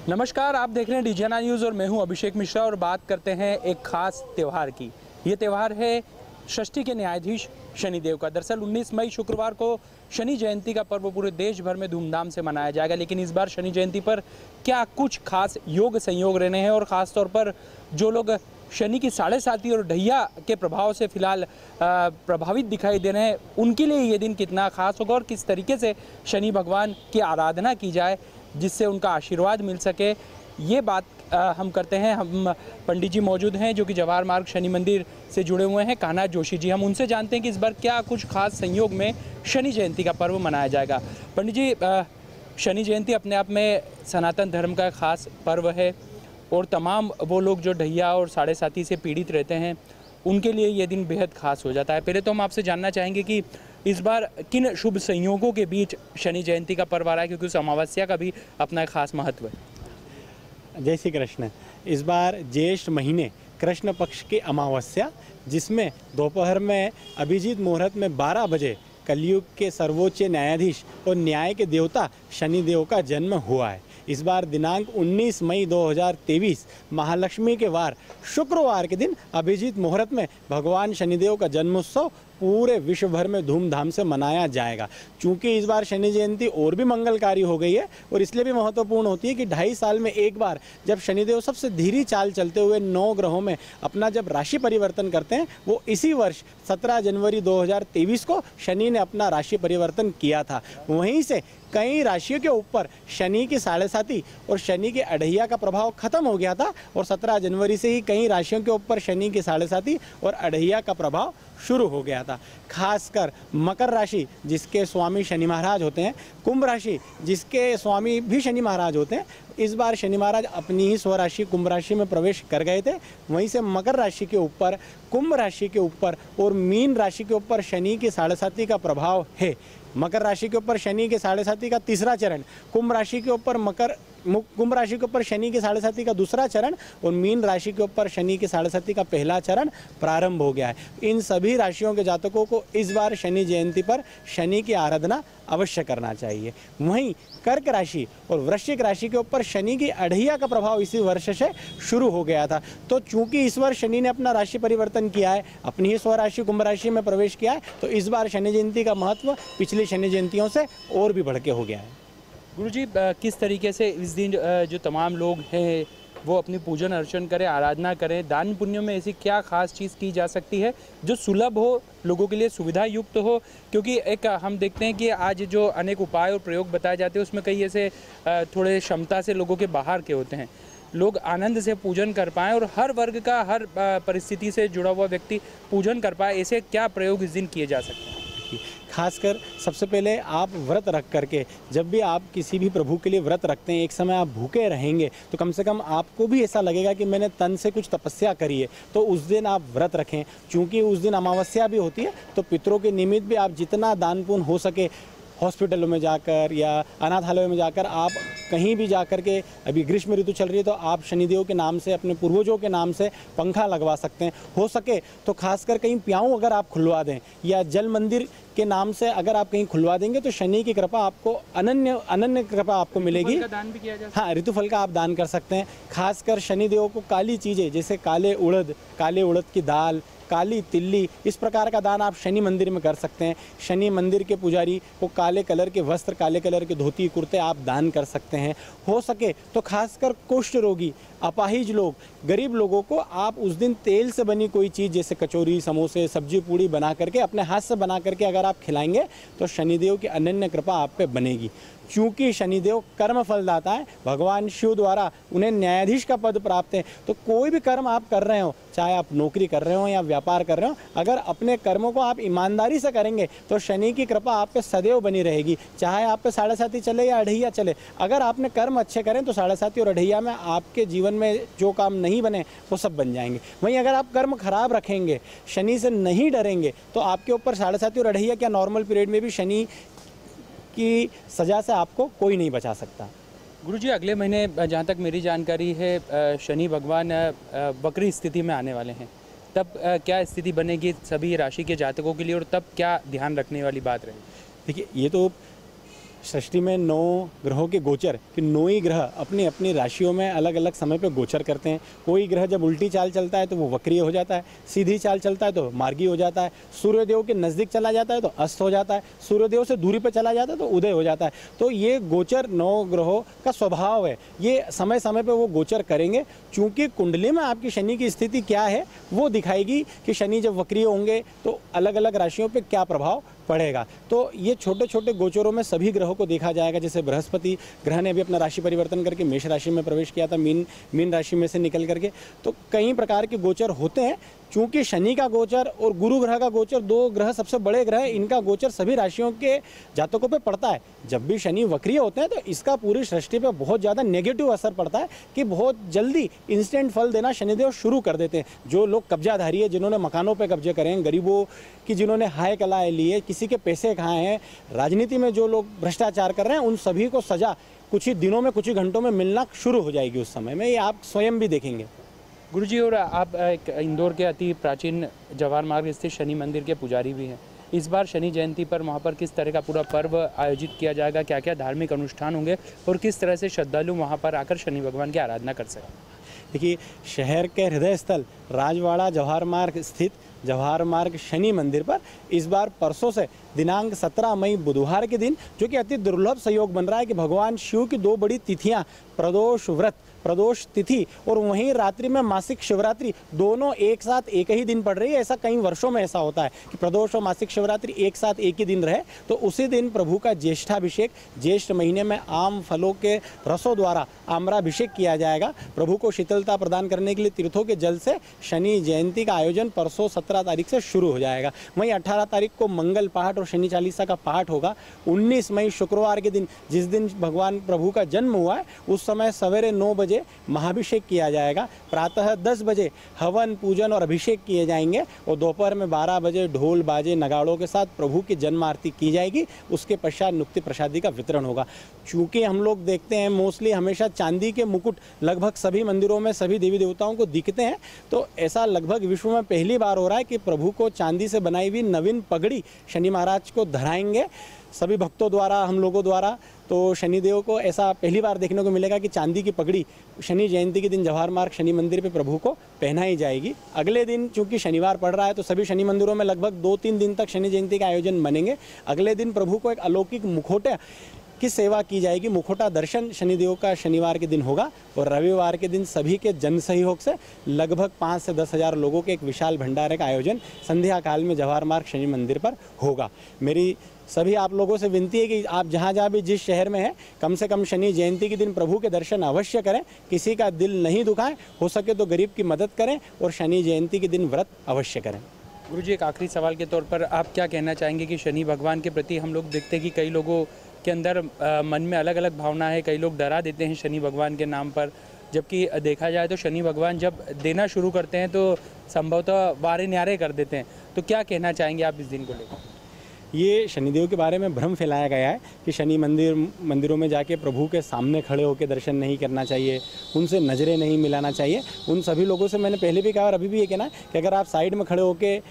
नमस्कार, आप देख रहे हैं डीजेना न्यूज़ और मैं हूं अभिषेक मिश्रा और बात करते हैं एक खास त्यौहार की। ये त्यौहार है षष्ठी के न्यायाधीश शनिदेव का। दरअसल 19 मई शुक्रवार को शनि जयंती का पर्व पूरे देश भर में धूमधाम से मनाया जाएगा, लेकिन इस बार शनि जयंती पर क्या कुछ खास योग संयोग रहने हैं और ख़ास तौर पर जो लोग शनि की 7.5 और ढैया के प्रभाव से फिलहाल प्रभावित दिखाई दे रहे हैं, उनके लिए ये दिन कितना खास होगा और किस तरीके से शनि भगवान की आराधना की जाए जिससे उनका आशीर्वाद मिल सके, ये बात हम करते हैं। हम पंडित जी मौजूद हैं जो कि जवाहर मार्ग शनि मंदिर से जुड़े हुए हैं, कान्हा जोशी जी। हम उनसे जानते हैं कि इस बार क्या कुछ खास संयोग में शनि जयंती का पर्व मनाया जाएगा। पंडित जी, शनि जयंती अपने आप में सनातन धर्म का खास पर्व है और तमाम वो लोग जो ढैया और 7.5 से पीड़ित रहते हैं उनके लिए ये दिन बेहद खास हो जाता है। पहले तो हम आपसे जानना चाहेंगे कि इस बार किन शुभ संयोगों के बीच शनि जयंती का पर्व आ रहा है, क्योंकि उस अमावस्या का भी अपना एक खास महत्व है। जय श्री कृष्ण। इस बार ज्येष्ठ महीने कृष्ण पक्ष की अमावस्या, जिसमें दोपहर में अभिजीत मुहूर्त में 12 बजे कलयुग के सर्वोच्च न्यायाधीश और न्याय के देवता शनिदेव का जन्म हुआ है। इस बार दिनांक 19 मई 2023 महालक्ष्मी के वार शुक्रवार के दिन अभिजीत मुहूर्त में भगवान शनिदेव का जन्मोत्सव पूरे विश्व भर में धूमधाम से मनाया जाएगा। चूँकि इस बार शनि जयंती और भी मंगलकारी हो गई है और इसलिए भी महत्वपूर्ण होती है कि 2.5 साल में एक बार जब शनिदेव सबसे धीरी चाल चलते हुए 9 ग्रहों में अपना जब राशि परिवर्तन करते हैं, वो इसी वर्ष 17 जनवरी 2023 को शनि ने अपना राशि परिवर्तन किया था। वहीं से कई राशियों के ऊपर शनि की 7.5 और शनि के अढ़ैया का प्रभाव खत्म हो गया था और 17 जनवरी से ही कई राशियों के ऊपर शनि की 7.5 और अढ़ैया का प्रभाव शुरू हो गया था। खासकर मकर राशि जिसके स्वामी शनि महाराज होते हैं, कुंभ राशि जिसके स्वामी भी शनि महाराज होते हैं, इस बार शनि महाराज अपनी ही स्वराशि कुंभ राशि में प्रवेश कर गए थे। वहीं से मकर राशि के ऊपर, कुंभ राशि के ऊपर और मीन राशि के ऊपर शनि की 7.5 का प्रभाव है। मकर राशि के ऊपर शनि के 7.5 का तीसरा चरण, कुंभ राशि के ऊपर शनि के 7.5 का दूसरा चरण और मीन राशि के ऊपर शनि के 7.5 का पहला चरण प्रारंभ हो गया है। इन सभी राशियों के जातकों को इस बार शनि जयंती पर शनि की आराधना अवश्य करना चाहिए। वहीं कर्क राशि और वृश्चिक राशि के ऊपर शनि की अढ़ैया का प्रभाव इसी वर्ष से शुरू हो गया था। तो चूंकि इस वर्ष शनि ने अपना राशि परिवर्तन किया है, अपनी ही स्वराशि कुंभ राशि में प्रवेश किया है, तो इस बार शनि जयंती का महत्व पिछली शनि जयंतियों से और भी बढ़ के हो गया है। गुरुजी, किस तरीके से इस दिन जो तमाम लोग हैं वो अपनी पूजन अर्चन करें, आराधना करें, दान पुण्य में ऐसी क्या खास चीज़ की जा सकती है जो सुलभ हो, लोगों के लिए सुविधा युक्त हो? क्योंकि एक हम देखते हैं कि आज जो अनेक उपाय और प्रयोग बताए जाते हैं उसमें कई ऐसे थोड़े क्षमता से लोगों के बाहर के होते हैं। लोग आनंद से पूजन कर पाएँ और हर वर्ग का, हर परिस्थिति से जुड़ा हुआ व्यक्ति पूजन कर पाए, ऐसे क्या प्रयोग इस दिन किए जा सकते हैं? खासकर सबसे पहले आप व्रत रख करके, जब भी आप किसी भी प्रभु के लिए व्रत रखते हैं, एक समय आप भूखे रहेंगे तो कम से कम आपको भी ऐसा लगेगा कि मैंने तन से कुछ तपस्या करी है, तो उस दिन आप व्रत रखें। चूँकि उस दिन अमावस्या भी होती है, तो पितरों के निमित्त भी आप जितना दान पुण्य हो सके, हॉस्पिटलों में जाकर या अनाथालयों में जाकर, आप कहीं भी जाकर के, अभी ग्रीष्म ऋतु चल रही है तो आप शनिदेव के नाम से, अपने पूर्वजों के नाम से पंखा लगवा सकते हैं। हो सके तो खासकर कहीं प्याऊ अगर आप खुलवा दें या जल मंदिर के नाम से अगर आप कहीं खुलवा देंगे तो शनि की कृपा आपको, अनन्य कृपा आपको मिलेगी। दान भी किया जा सकता है। हाँ, ऋतुफल का आप दान कर सकते हैं। खासकर शनिदेव को काली चीज़ें जैसे काले उड़द की दाल, काली तिल्ली, इस प्रकार का दान आप शनि मंदिर में कर सकते हैं। शनि मंदिर के पुजारी को काले कलर के वस्त्र, काले कलर के धोती कुर्ते आप दान कर सकते हैं। हो सके तो खासकर कुष्ठ रोगी, अपाहिज लोग, गरीब लोगों को आप उस दिन तेल से बनी कोई चीज़ जैसे कचौरी, समोसे, सब्जी पूड़ी बना करके, अपने हाथ से बना करके अगर आप खिलाएंगे तो शनिदेव की अनन्य कृपा आप पे बनेगी। चूँकि शनिदेव कर्म फलदाता है, भगवान शिव द्वारा उन्हें न्यायाधीश का पद प्राप्त है, तो कोई भी कर्म आप कर रहे हो, चाहे आप नौकरी कर रहे हो या व्यापार कर रहे हो, अगर अपने कर्मों को आप ईमानदारी से करेंगे तो शनि की कृपा आप पे सदैव बनी रहेगी। चाहे आप पे 7.5 चले या अढ़ैया चले, अगर आपने कर्म अच्छे करें तो 7.5 और अढ़ैया में आपके जीवन में जो काम नहीं बने वो सब बन जाएंगे। वहीं अगर आप कर्म खराब रखेंगे, शनि से नहीं डरेंगे, तो आपके ऊपर 7.5 और अढ़ैया क्या नॉर्मल पीरियड में भी शनि की सज़ा से आपको कोई नहीं बचा सकता। गुरुजी, अगले महीने जहाँ तक मेरी जानकारी है शनि भगवान वक्री स्थिति में आने वाले हैं, तब क्या स्थिति बनेगी सभी राशि के जातकों के लिए और तब क्या ध्यान रखने वाली बात रहेगी? देखिए, ये तो सृष्टि में 9 ग्रहों के गोचर कि 9 ही ग्रह अपनी अपनी राशियों में अलग अलग समय पे गोचर करते हैं। कोई ग्रह जब उल्टी चाल चलता है तो वो वक्रीय हो जाता है, सीधी चाल चलता है तो मार्गी हो जाता है, सूर्यदेव के नज़दीक चला जाता है तो अस्त हो जाता है, सूर्यदेव से दूरी पर चला जाता है तो उदय हो जाता है। तो ये गोचर 9 ग्रहों का स्वभाव है, ये समय समय पर वो गोचर करेंगे। चूँकि कुंडली में आपकी शनि की स्थिति क्या है वो दिखाएगी कि शनि जब वक्रीय होंगे तो अलग अलग राशियों पर क्या प्रभाव पड़ेगा। तो ये छोटे छोटे गोचरों में सभी ग्रहों को देखा जाएगा। जैसे बृहस्पति ग्रह ने भी अपना राशि परिवर्तन करके मेष राशि में प्रवेश किया था, मीन राशि में से निकल करके। तो कई प्रकार के गोचर होते हैं। चूंकि शनि का गोचर और गुरु ग्रह का गोचर, 2 ग्रह सबसे बड़े ग्रह, इनका गोचर सभी राशियों के जातकों पे पड़ता है। जब भी शनि वक्रीय होते हैं तो इसका पूरी सृष्टि पे बहुत ज़्यादा नेगेटिव असर पड़ता है कि बहुत जल्दी इंस्टेंट फल देना शनिदेव शुरू कर देते हैं। जो लोग कब्जाधारी है, जिन्होंने मकानों पे कब्जे करे हैं, गरीबों की जिन्होंने हाय कलाएँ ली है, किसी के पैसे खाए हैं, राजनीति में जो लोग भ्रष्टाचार कर रहे हैं, उन सभी को सजा कुछ ही दिनों में, कुछ ही घंटों में मिलना शुरू हो जाएगी। उस समय में ये आप स्वयं भी देखेंगे। गुरुजी, और आप एक इंदौर के अति प्राचीन जवाहर मार्ग स्थित शनि मंदिर के पुजारी भी हैं। इस बार शनि जयंती पर वहाँ पर किस तरह का पूरा पर्व आयोजित किया जाएगा, क्या क्या धार्मिक अनुष्ठान होंगे और किस तरह से श्रद्धालु वहाँ पर आकर शनि भगवान की आराधना कर सकें? देखिए, शहर के हृदय स्थल राजवाड़ा जवाहर मार्ग स्थित जवाहर मार्ग शनि मंदिर पर इस बार परसों से दिनांक 17 मई बुधवार के दिन, जो कि अति दुर्लभ संयोग बन रहा है कि भगवान शिव की 2 बड़ी तिथियां, प्रदोष व्रत, प्रदोष तिथि और वहीं रात्रि में मासिक शिवरात्रि, दोनों एक साथ एक ही दिन पड़ रही है। ऐसा कई वर्षों में ऐसा होता है कि प्रदोष और मासिक शिवरात्रि एक साथ एक ही दिन रहे। तो उसी दिन प्रभु का ज्येष्ठाभिषेक, ज्येष्ठ महीने में आम फलों के रसों द्वारा आम्राभिषेक किया जाएगा। प्रभु को शीतलता प्रदान करने के लिए तीर्थों के जल से शनि जयंती का आयोजन परसों 17 तारीख से शुरू हो जाएगा। वहीं 18 तारीख को मंगल पाठ और शनि चालीसा का पाठ होगा। 19 मई शुक्रवार के दिन, जिस दिन भगवान प्रभु का जन्म हुआ है, उस समय सवेरे 9 बजे महाभिषेक किया जाएगा। प्रातः 10 बजे हवन, पूजन और अभिषेक किए जाएंगे और दोपहर में 12 बजे ढोल बाजे नगाड़ों के साथ प्रभु की जन्म आरती की जाएगी। उसके पश्चात नुक्ति प्रसादी का वितरण होगा। चूँकि हम लोग देखते हैं मोस्टली हमेशा चांदी के मुकुट लगभग सभी मंदिरों में सभी देवी देवताओं को दिखते हैं, तो ऐसा लगभग विश्व में पहली बार हो रहा है कि प्रभु को चांदी से बनाई हुई नवीन पगड़ी शनि महाराज को धराएंगे सभी भक्तों द्वारा, हम लोगों द्वारा। तो शनिदेव को ऐसा पहली बार देखने को मिलेगा कि चांदी की पगड़ी शनि जयंती के दिन जवाहर मार्ग शनि मंदिर पे प्रभु को पहनाई जाएगी। अगले दिन चूंकि शनिवार पड़ रहा है तो सभी शनि मंदिरों में लगभग 2-3 दिन तक शनि जयंती का आयोजन बनेंगे। अगले दिन प्रभु को एक अलौकिक मुखौटे की सेवा की जाएगी। मुखौटा दर्शन शनिदेव का शनिवार के दिन होगा और रविवार के दिन सभी के जन सहयोग से लगभग 5 से 10 हज़ार लोगों के एक विशाल भंडारे का आयोजन संध्या काल में जवाहर मार्ग शनि मंदिर पर होगा। मेरी सभी आप लोगों से विनती है कि आप जहाँ भी जिस शहर में हैं, कम से कम शनि जयंती के दिन प्रभु के दर्शन अवश्य करें। किसी का दिल नहीं दुखाएं, हो सके तो गरीब की मदद करें और शनि जयंती के दिन व्रत अवश्य करें। गुरुजी, एक आखिरी सवाल के तौर पर आप क्या कहना चाहेंगे कि शनि भगवान के प्रति हम लोग देखते हैं कि कई लोगों के अंदर मन में अलग अलग भावना है, कई लोग डरा देते हैं शनि भगवान के नाम पर, जबकि देखा जाए तो शनि भगवान जब देना शुरू करते हैं तो संभवतः वारे न्यारे कर देते हैं। तो क्या कहना चाहेंगे आप इस दिन को लेकर? ये शनिदेव के बारे में भ्रम फैलाया गया है कि शनि मंदिरों में जाके प्रभु के सामने खड़े होकर दर्शन नहीं करना चाहिए, उनसे नज़रें नहीं मिलाना चाहिए। उन सभी लोगों से मैंने पहले भी कहा और अभी भी ये कहना है कि अगर आप साइड में खड़े होकर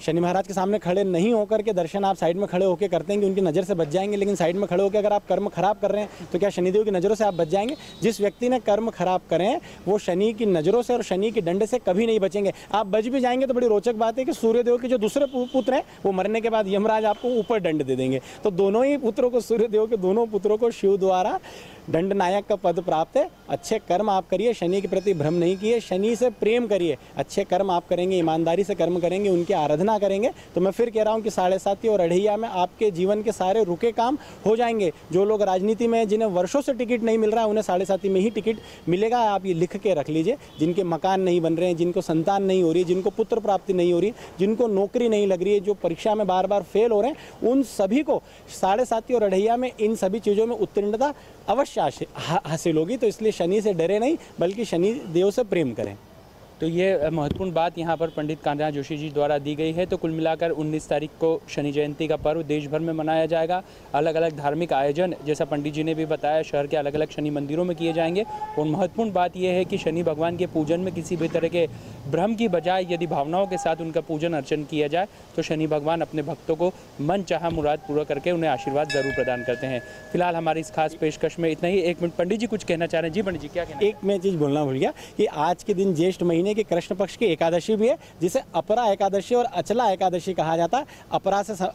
शनि महाराज के सामने खड़े नहीं होकर के दर्शन आप साइड में खड़े होकर करते हैं कि उनकी नज़र से बच जाएंगे, लेकिन साइड में खड़े होकर अगर आप कर्म खराब कर रहे हैं तो क्या शनिदेव की नज़रों से आप बच जाएंगे? जिस व्यक्ति ने कर्म खराब करे हैं वो शनि की नज़रों से और शनि के दंड से कभी नहीं बचेंगे। आप बच भी जाएंगे तो बड़ी रोचक बात है कि सूर्यदेव के जो दूसरे पुत्र हैं वो मरने के बाद यमराज आपको ऊपर दंड दे देंगे। तो दोनों ही पुत्रों को, सूर्यदेव के दोनों पुत्रों को शिव द्वारा दंड नायक का पद प्राप्त है। अच्छे कर्म आप करिए, शनि के प्रति भ्रम नहीं किए, शनि से प्रेम करिए। अच्छे कर्म आप करेंगे, ईमानदारी से कर्म करेंगे, उनकी आराधना करेंगे तो मैं फिर कह रहा हूँ कि 7.5 और अढ़ैया में आपके जीवन के सारे रुके काम हो जाएंगे। जो लोग राजनीति में जिन्हें वर्षों से टिकट नहीं मिल रहा है उन्हें 7.5 में ही टिकट मिलेगा। आप ये लिख के रख लीजिए। जिनके मकान नहीं बन रहे हैं, जिनको संतान नहीं हो रही, जिनको पुत्र प्राप्ति नहीं हो रही, जिनको नौकरी नहीं लग रही है, जो परीक्षा में बार बार फेल हो रहे हैं, उन सभी को 7.5 और अढ़ैया में इन सभी चीज़ों में उत्तीर्णता अवश्य हासिल होगी। तो इसलिए शनि से डरे नहीं बल्कि शनि देव से प्रेम करें। तो ये महत्वपूर्ण बात यहाँ पर पंडित कान्हा जोशी जी द्वारा दी गई है। तो कुल मिलाकर 19 तारीख को शनि जयंती का पर्व देश भर में मनाया जाएगा। अलग अलग धार्मिक आयोजन, जैसा पंडित जी ने भी बताया, शहर के अलग अलग शनि मंदिरों में किए जाएंगे। और महत्वपूर्ण बात यह है कि शनि भगवान के पूजन में किसी भी तरह के भ्रम की बजाय यदि भावनाओं के साथ उनका पूजन अर्चन किया जाए तो शनि भगवान अपने भक्तों को मन चाहा मुराद पूरा करके उन्हें आशीर्वाद जरूर प्रदान करते हैं। फिलहाल हमारी इस खास पेशकश में इतना ही। एक मिनट, पंडित जी कुछ कहना चाह रहे हैं। जी पंडित जी, क्या कहना? एक मैं चीज़ बोलना भूल गया कि आज के दिन ज्येष्ठ महीने के कृष्ण पक्ष की एकादशी भी है, जिसे अपरा एकादशी और अचला एकादशी कहा जाता है।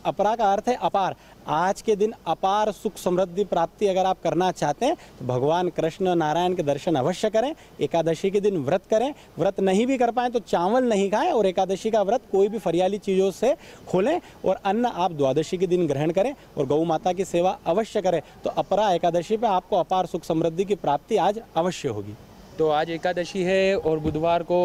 अपरा का अर्थ है अपार। आज के दिन अपार सुख समृद्धि प्राप्ति अगर आप करना चाहते हैं तो भगवान कृष्ण नारायण के दर्शन अवश्य करें। एकादशी के दिन व्रत करें। व्रत नहीं भी कर पाएँ तो चावल नहीं खाएं, और एकादशी का व्रत कोई भी फरियाली चीज़ों से खोलें, और अन्न आप द्वादशी के दिन ग्रहण करें, और गौ माता की सेवा अवश्य करें। तो अपरा एकादशी पे आपको अपार सुख समृद्धि की प्राप्ति आज अवश्य होगी। तो आज एकादशी है और बुधवार को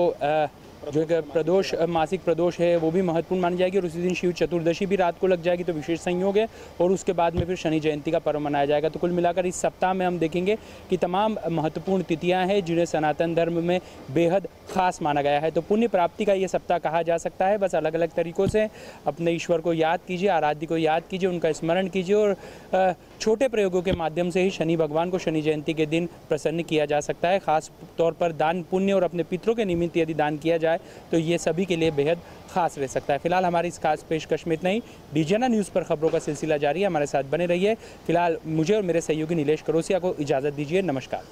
जो एक प्रदोष, मासिक प्रदोष है, वो भी महत्वपूर्ण मानी जाएगी। और उसी दिन शिव चतुर्दशी भी रात को लग जाएगी, तो विशेष संयोग है। और उसके बाद में फिर शनि जयंती का पर्व मनाया जाएगा। तो कुल मिलाकर इस सप्ताह में हम देखेंगे कि तमाम महत्वपूर्ण तिथियां हैं जिन्हें सनातन धर्म में बेहद खास माना गया है। तो पुण्य प्राप्ति का ये सप्ताह कहा जा सकता है। बस अलग अलग तरीक़ों से अपने ईश्वर को याद कीजिए, आराध्य को याद कीजिए, उनका स्मरण कीजिए, और छोटे प्रयोगों के माध्यम से ही शनि भगवान को शनि जयंती के दिन प्रसन्न किया जा सकता है। खास तौर पर दान पुण्य और अपने पितरों के निमित्त यदि दान किया जाए तो ये सभी के लिए बेहद खास रह सकता है। फिलहाल हमारी इस खास पेशकश में इतना ही। डीजेना न्यूज़ पर खबरों का सिलसिला जारी है, हमारे साथ बने रहिए। फिलहाल मुझे और मेरे सहयोगी नीलेश करोसिया को इजाज़त दीजिए। नमस्कार।